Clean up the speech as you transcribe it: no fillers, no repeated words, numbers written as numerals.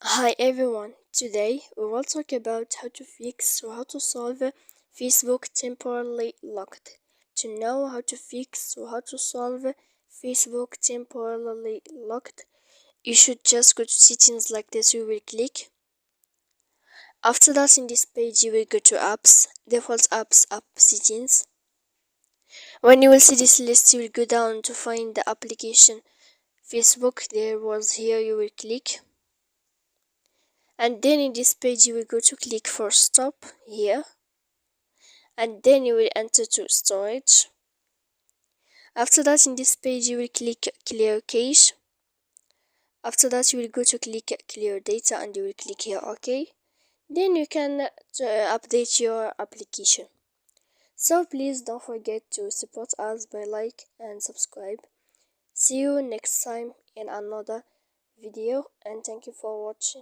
Hi everyone, today we will talk about how to fix or how to solve Facebook temporarily locked. To know how to fix or how to solve Facebook temporarily locked, you should just go to settings like this. You will click. After that, in this page, you will go to apps, default apps, app settings. When you will see this list, you will go down to find the application Facebook. There was here, you will click. And then in this page you will go to click for stop here, and then you will enter to storage. After that, in this page you will click clear cache. After that, you will go to click clear data and you will click here OK. Then you can update your application. So please don't forget to support us by like and subscribe. See you next time in another video, and thank you for watching.